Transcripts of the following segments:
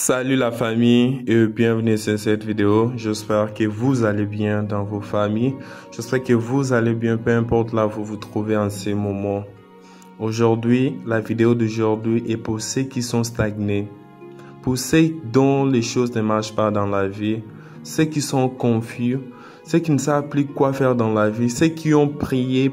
Salut la famille et bienvenue sur cette vidéo. J'espère que vous allez bien dans vos familles. J'espère que vous allez bien, peu importe là où vous vous trouvez en ces moments. Aujourd'hui, la vidéo d'aujourd'hui est pour ceux qui sont stagnés, pour ceux dont les choses ne marchent pas dans la vie, ceux qui sont confus, ceux qui ne savent plus quoi faire dans la vie, ceux qui ont prié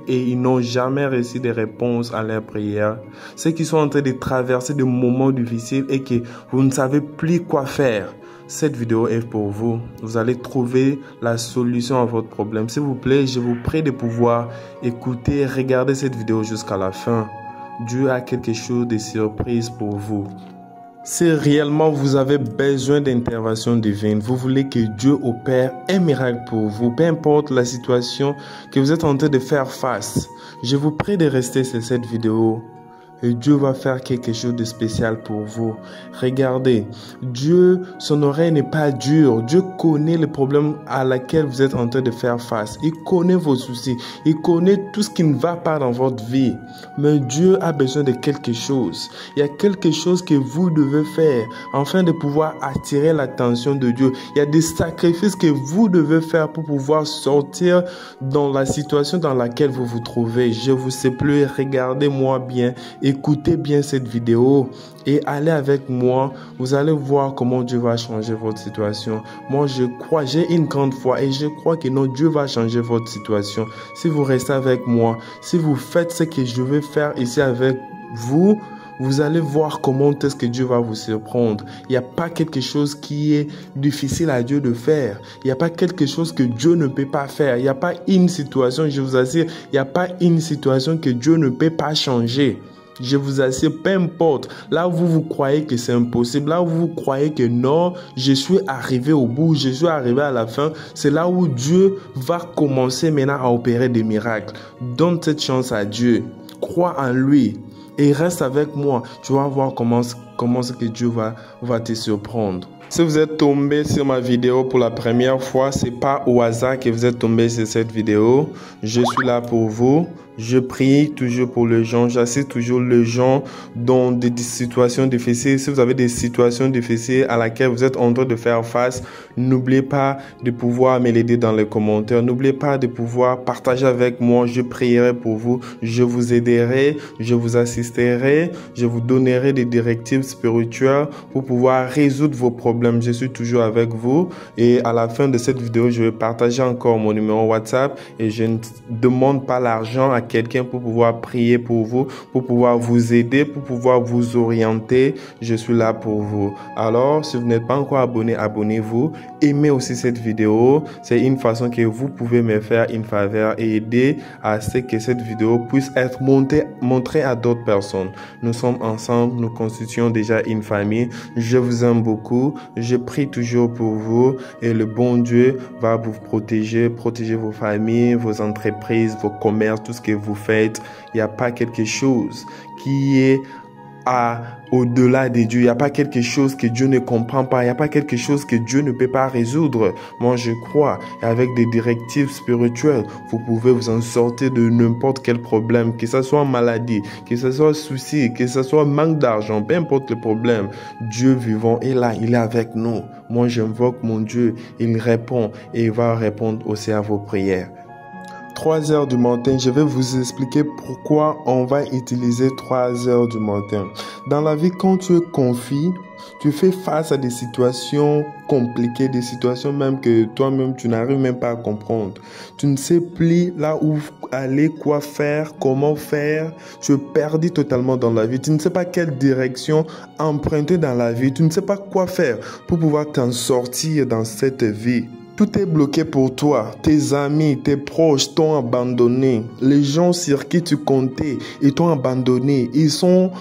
et ils n'ont jamais reçu de réponse à leurs prières, ceux qui sont en train de traverser des moments difficiles et que vous ne savez plus quoi faire. Cette vidéo est pour vous. Vous allez trouver la solution à votre problème. S'il vous plaît, je vous prie de pouvoir écouter et regarder cette vidéo jusqu'à la fin. Dieu a quelque chose de surprise pour vous. Si réellement vous avez besoin d'intervention divine, vous voulez que Dieu opère un miracle pour vous, peu importe la situation que vous êtes en train de faire face, je vous prie de rester sur cette vidéo. Et Dieu va faire quelque chose de spécial pour vous. Regardez, Dieu, son oreille n'est pas dure. Dieu connaît les problèmes à laquelle vous êtes en train de faire face. Il connaît vos soucis. Il connaît tout ce qui ne va pas dans votre vie. Mais Dieu a besoin de quelque chose. Il y a quelque chose que vous devez faire afin de pouvoir attirer l'attention de Dieu. Il y a des sacrifices que vous devez faire pour pouvoir sortir dans la situation dans laquelle vous vous trouvez. Je vous supplie, regardez-moi bien. Écoutez bien cette vidéo et allez avec moi. Vous allez voir comment Dieu va changer votre situation. Moi, je crois, j'ai une grande foi et je crois que non, Dieu va changer votre situation. Si vous restez avec moi, si vous faites ce que je vais faire ici avec vous, vous allez voir comment est-ce que Dieu va vous surprendre. Il n'y a pas quelque chose qui est difficile à Dieu de faire. Il n'y a pas quelque chose que Dieu ne peut pas faire. Il n'y a pas une situation, je vous assure, il n'y a pas une situation que Dieu ne peut pas changer. Je vous assure, peu importe, là où vous croyez que c'est impossible, là où vous croyez que non, je suis arrivé au bout, je suis arrivé à la fin, c'est là où Dieu va commencer maintenant à opérer des miracles. Donne cette chance à Dieu, crois en lui et reste avec moi. Tu vas voir comment ce que Dieu va te surprendre. Si vous êtes tombé sur ma vidéo pour la première fois, c'est pas au hasard que vous êtes tombé sur cette vidéo. Je suis là pour vous. Je prie toujours pour les gens. J'assiste toujours les gens dans des situations difficiles. Si vous avez des situations difficiles à laquelle vous êtes en train de faire face, n'oubliez pas de pouvoir me l'aider dans les commentaires. N'oubliez pas de pouvoir partager avec moi. Je prierai pour vous. Je vous aiderai. Je vous assisterai. Je vous donnerai des directives spirituelles pour pouvoir résoudre vos problèmes. Je suis toujours avec vous. Et à la fin de cette vidéo, je vais partager encore mon numéro WhatsApp et je ne demande pas l'argent à quelqu'un pour pouvoir prier pour vous, pour pouvoir vous aider, pour pouvoir vous orienter. Je suis là pour vous. Alors, si vous n'êtes pas encore abonné, abonnez-vous. Aimez aussi cette vidéo. C'est une façon que vous pouvez me faire une faveur et aider à ce que cette vidéo puisse être montrée à d'autres personnes. Nous sommes ensemble, nous constituons déjà une famille. Je vous aime beaucoup. Je prie toujours pour vous et le bon Dieu va vous protéger vos familles, vos entreprises, vos commerces, tout ce que vous faites. Il n'y a pas quelque chose qui est au-delà de Dieu. Il n'y a pas quelque chose que Dieu ne comprend pas. Il n'y a pas quelque chose que Dieu ne peut pas résoudre. Moi, je crois. Et avec des directives spirituelles, vous pouvez vous en sortir de n'importe quel problème, que ce soit maladie, que ce soit souci, que ce soit manque d'argent, peu importe le problème. Dieu vivant est là, il est avec nous. Moi, j'invoque mon Dieu. Il répond et il va répondre aussi à vos prières. 3 heures du matin, je vais vous expliquer pourquoi on va utiliser 3 heures du matin. Dans la vie, quand tu es confus, tu fais face à des situations compliquées, des situations même que toi-même tu n'arrives même pas à comprendre. Tu ne sais plus là où aller, quoi faire, comment faire. Tu es perdu totalement dans la vie. Tu ne sais pas quelle direction emprunter dans la vie. Tu ne sais pas quoi faire pour pouvoir t'en sortir dans cette vie. Tout est bloqué pour toi. Tes amis, tes proches t'ont abandonné. Les gens sur qui tu comptais, ils t'ont abandonné. Ils sont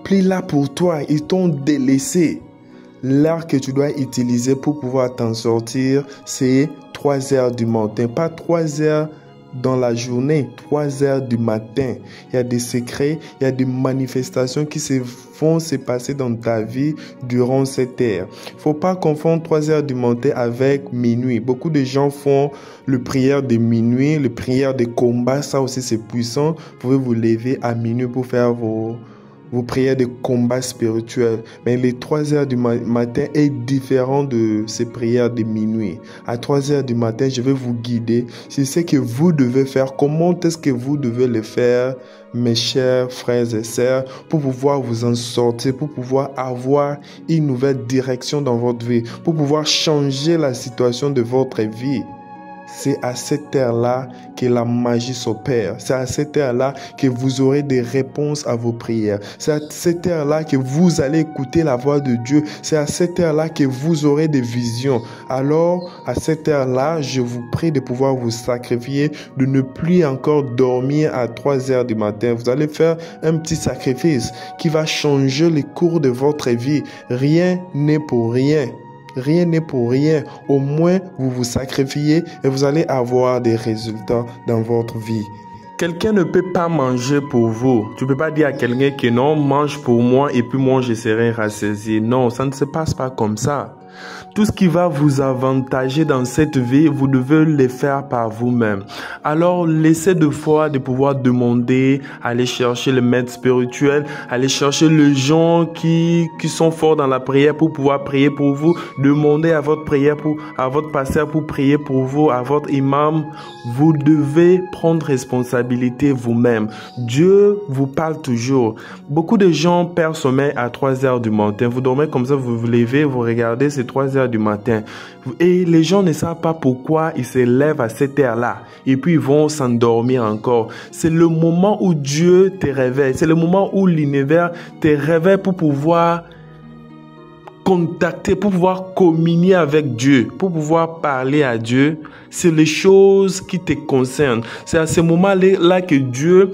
plus là pour toi. Ils t'ont délaissé. L'heure que tu dois utiliser pour pouvoir t'en sortir, c'est 3 heures du matin. Pas 3 heures dans la journée, 3 heures du matin. Il y a des secrets, il y a des manifestations qui vont se passer dans ta vie durant cette heure. Il ne faut pas confondre 3 heures du matin avec minuit. Beaucoup de gens font le prière de minuit, le prière de combat. Ça aussi, c'est puissant. Vous pouvez vous lever à minuit pour faire vos prières de combat spirituel. Mais les 3 heures du matin est différent de ces prières de minuit. À 3 heures du matin, je vais vous guider sur ce que vous devez faire. Comment est-ce que vous devez le faire, mes chers frères et sœurs, pour pouvoir vous en sortir, pour pouvoir avoir une nouvelle direction dans votre vie, pour pouvoir changer la situation de votre vie. C'est à cette heure-là que la magie s'opère. C'est à cette heure-là que vous aurez des réponses à vos prières. C'est à cette heure-là que vous allez écouter la voix de Dieu. C'est à cette heure-là que vous aurez des visions. Alors, à cette heure-là, je vous prie de pouvoir vous sacrifier, de ne plus encore dormir à 3 heures du matin. Vous allez faire un petit sacrifice qui va changer le cours de votre vie. Rien n'est pour rien. Rien n'est pour rien. Au moins, vous vous sacrifiez et vous allez avoir des résultats dans votre vie. Quelqu'un ne peut pas manger pour vous. Tu ne peux pas dire à quelqu'un que non, mange pour moi et puis moi je serai rassasié. Non, ça ne se passe pas comme ça. Tout ce qui va vous avantager dans cette vie, vous devez le faire par vous-même. Alors, laissez de fois de pouvoir demander, aller chercher le maître spirituel, aller chercher les gens qui sont forts dans la prière pour pouvoir prier pour vous. Demandez à votre prière à votre pasteur pour prier pour vous, à votre imam. Vous devez prendre responsabilité vous-même. Dieu vous parle toujours. Beaucoup de gens perdent sommeil à 3 heures du matin. Vous dormez comme ça, vous vous levez, vous regardez, c'est 3 heures du matin. Et les gens ne savent pas pourquoi ils se lèvent à cette heure-là. Et puis ils vont s'endormir encore. C'est le moment où Dieu te réveille. C'est le moment où l'univers te réveille pour pouvoir contacter, pour pouvoir communier avec Dieu, pour pouvoir parler à Dieu. C'est les choses qui te concernent. C'est à ce moment-là que Dieu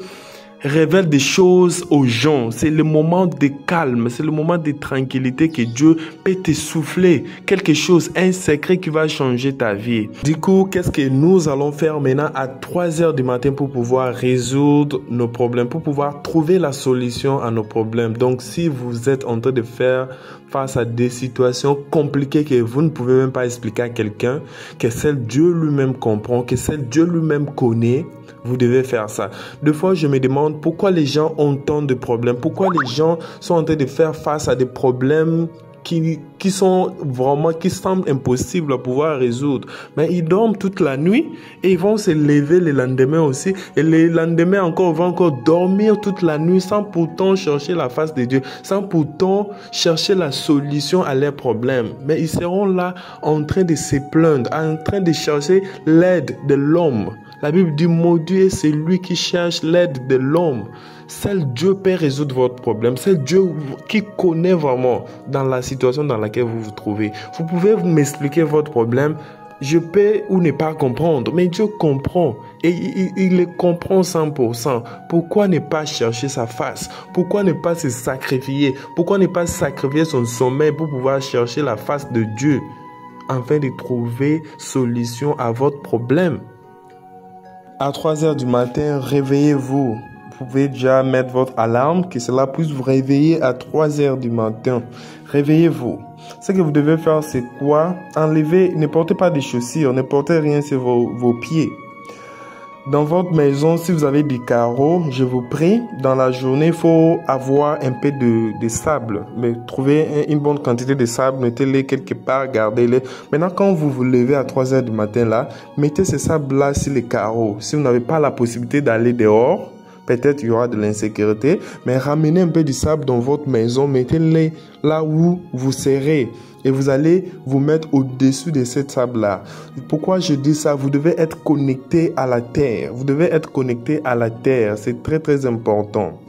révèle des choses aux gens. C'est le moment de calme, c'est le moment de tranquillité que Dieu peut te souffler quelque chose, un secret qui va changer ta vie. Du coup, qu'est-ce que nous allons faire maintenant à 3 heures du matin pour pouvoir résoudre nos problèmes, pour pouvoir trouver la solution à nos problèmes? Donc, si vous êtes en train de faire face à des situations compliquées que vous ne pouvez même pas expliquer à quelqu'un, que seul Dieu lui-même comprend, que seul Dieu lui-même connaît, vous devez faire ça. Des fois, je me demande pourquoi les gens ont tant de problèmes, pourquoi les gens sont en train de faire face à des problèmes qui semblent impossibles à pouvoir résoudre. Mais ils dorment toute la nuit et ils vont se lever le lendemain aussi. Et le lendemain encore, ils vont encore dormir toute la nuit sans pourtant chercher la face de Dieu, sans pourtant chercher la solution à leurs problèmes. Mais ils seront là en train de se plaindre, en train de chercher l'aide de l'homme. La Bible dit, mon Dieu, c'est lui qui cherche l'aide de l'homme. Seul Dieu peut résoudre votre problème. C'est Dieu qui connaît vraiment dans la situation dans laquelle vous vous trouvez. Vous pouvez m'expliquer votre problème. Je peux ou ne pas comprendre, mais Dieu comprend et il le comprend 100%. Pourquoi ne pas chercher sa face? Pourquoi ne pas se sacrifier? Pourquoi ne pas sacrifier son sommeil pour pouvoir chercher la face de Dieu afin de trouver solution à votre problème? À 3 heures du matin, réveillez-vous. Vous pouvez déjà mettre votre alarme, que cela puisse vous réveiller à 3 heures du matin. Réveillez-vous. Ce que vous devez faire, c'est quoi? Enlevez, ne portez pas de chaussures, ne portez rien sur vos pieds. Dans votre maison, si vous avez des carreaux, je vous prie, dans la journée, il faut avoir un peu de sable. Mais trouvez une bonne quantité de sable, mettez-les quelque part, gardez-les. Maintenant, quand vous vous levez à 3 heures du matin, là, mettez ce sable-là sur les carreaux. Si vous n'avez pas la possibilité d'aller dehors, peut-être il y aura de l'insécurité, mais ramenez un peu du sable dans votre maison, mettez-les là où vous serez. Et vous allez vous mettre au-dessus de cette sable-là. Pourquoi je dis ça? Vous devez être connecté à la terre. Vous devez être connecté à la terre. C'est très, très important.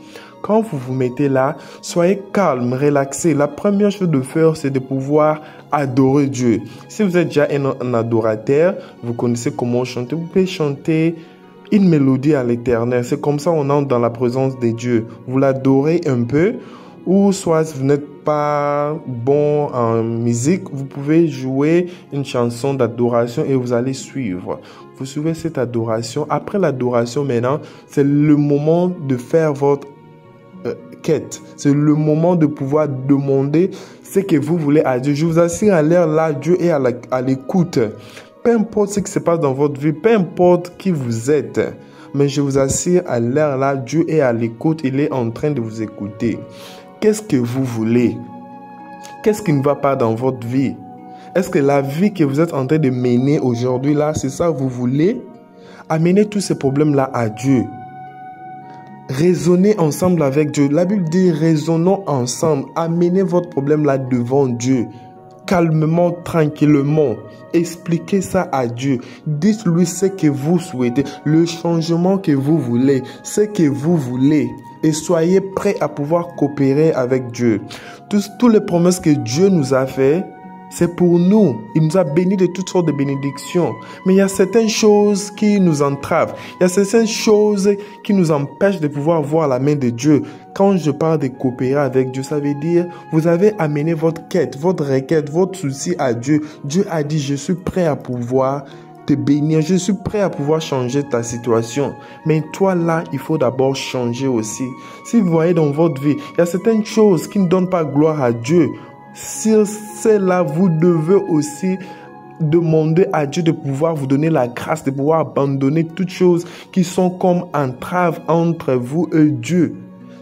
Quand vous vous mettez là, soyez calme, relaxé. La première chose de faire, c'est de pouvoir adorer Dieu. Si vous êtes déjà un adorateur, vous connaissez comment chanter. Vous pouvez chanter une mélodie à l'Éternel. C'est comme ça qu'on entre dans la présence de Dieu. Vous l'adorez un peu. Ou soit si vous n'êtes pas bon en musique, vous pouvez jouer une chanson d'adoration et vous allez suivre. Vous suivez cette adoration. Après l'adoration maintenant, c'est le moment de faire votre quête. C'est le moment de pouvoir demander ce que vous voulez à Dieu. Je vous assure, à l'heure là, Dieu est à l'écoute. Peu importe ce qui se passe dans votre vie, peu importe qui vous êtes. Mais je vous assure, à l'heure là, Dieu est à l'écoute. Il est en train de vous écouter. Qu'est-ce que vous voulez? Qu'est-ce qui ne va pas dans votre vie? Est-ce que la vie que vous êtes en train de mener aujourd'hui là, c'est ça que vous voulez? Amenez tous ces problèmes-là à Dieu. Raisonnez ensemble avec Dieu. La Bible dit raisonnons ensemble. Amenez votre problème-là devant Dieu. Calmement, tranquillement. Expliquez ça à Dieu. Dites-lui ce que vous souhaitez, le changement que vous voulez, ce que vous voulez. Et soyez prêts à pouvoir coopérer avec Dieu. Toutes les promesses que Dieu nous a faites, c'est pour nous. Il nous a bénis de toutes sortes de bénédictions. Mais il y a certaines choses qui nous entravent. Il y a certaines choses qui nous empêchent de pouvoir voir la main de Dieu. Quand je parle de coopérer avec Dieu, ça veut dire vous avez amené votre quête, votre requête, votre souci à Dieu. Dieu a dit, je suis prêt à pouvoir te bénir. Je suis prêt à pouvoir changer ta situation. Mais toi là, il faut d'abord changer aussi. Si vous voyez dans votre vie, il y a certaines choses qui ne donnent pas gloire à Dieu. Sur cela, vous devez aussi demander à Dieu de pouvoir vous donner la grâce, de pouvoir abandonner toutes choses qui sont comme entraves entre vous et Dieu.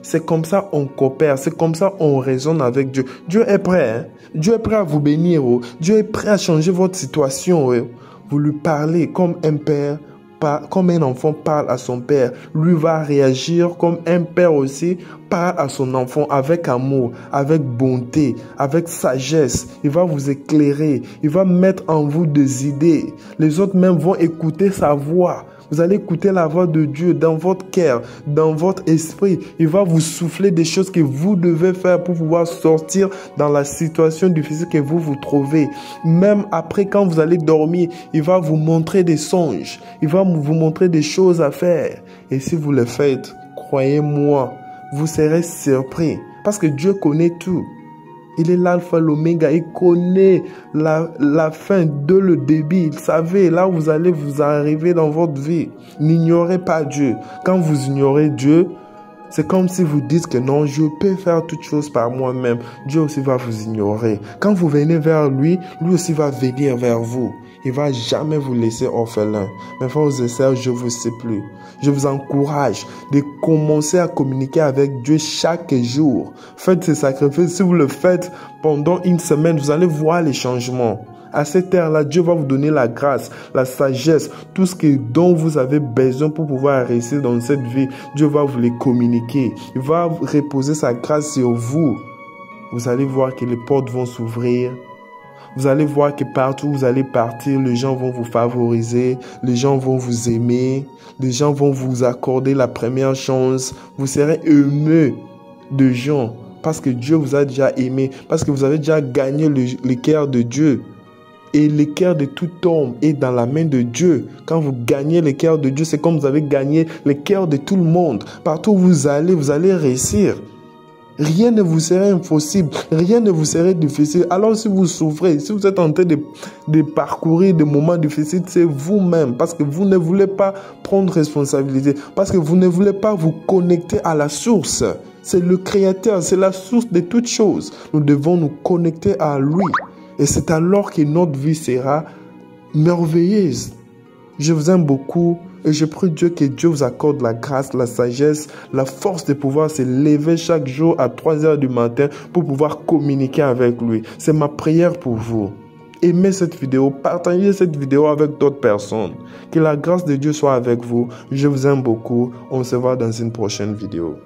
C'est comme ça on coopère, c'est comme ça on raisonne avec Dieu. Dieu est prêt, hein? Dieu est prêt à vous bénir. Oh. Dieu est prêt à changer votre situation. Oh. Vous lui parlez comme un père. Comme un enfant parle à son père, lui va réagir comme un père aussi parle à son enfant avec amour, avec bonté, avec sagesse. Il va vous éclairer, il va mettre en vous des idées. Les autres même vont écouter sa voix. Vous allez écouter la voix de Dieu dans votre cœur, dans votre esprit. Il va vous souffler des choses que vous devez faire pour pouvoir sortir dans la situation difficile que vous vous trouvez. Même après, quand vous allez dormir, il va vous montrer des songes. Il va vous montrer des choses à faire. Et si vous le faites, croyez-moi, vous serez surpris. Parce que Dieu connaît tout. Il est l'alpha, l'oméga. Il connaît la fin de le début. Il savait là où vous allez vous arriver dans votre vie. N'ignorez pas Dieu. Quand vous ignorez Dieu, c'est comme si vous dites que non, je peux faire toutes choses par moi-même. Dieu aussi va vous ignorer. Quand vous venez vers lui, lui aussi va venir vers vous. Il ne va jamais vous laisser orphelin. Mes frères et sœurs, je vous supplie. Je vous encourage de commencer à communiquer avec Dieu chaque jour. Faites ce sacrifice. Si vous le faites pendant une semaine, vous allez voir les changements. À cette heure-là, Dieu va vous donner la grâce, la sagesse, tout ce dont vous avez besoin pour pouvoir réussir dans cette vie. Dieu va vous les communiquer. Il va reposer sa grâce sur vous. Vous allez voir que les portes vont s'ouvrir. Vous allez voir que partout où vous allez partir, les gens vont vous favoriser, les gens vont vous aimer, les gens vont vous accorder la première chance. Vous serez aimé de gens parce que Dieu vous a déjà aimé, parce que vous avez déjà gagné le cœur de Dieu. Et le cœur de tout homme est dans la main de Dieu. Quand vous gagnez le cœur de Dieu, c'est comme vous avez gagné le cœur de tout le monde. Partout où vous allez réussir. Rien ne vous serait impossible, rien ne vous serait difficile. Alors si vous souffrez, si vous êtes en train de parcourir des moments difficiles, c'est vous-même, parce que vous ne voulez pas prendre responsabilité, parce que vous ne voulez pas vous connecter à la source. C'est le Créateur, c'est la source de toutes choses. Nous devons nous connecter à lui. Et c'est alors que notre vie sera merveilleuse. Je vous aime beaucoup. Et je prie Dieu que Dieu vous accorde la grâce, la sagesse, la force de pouvoir se lever chaque jour à 3 heures du matin pour pouvoir communiquer avec lui. C'est ma prière pour vous. Aimez cette vidéo, partagez cette vidéo avec d'autres personnes. Que la grâce de Dieu soit avec vous. Je vous aime beaucoup. On se voit dans une prochaine vidéo.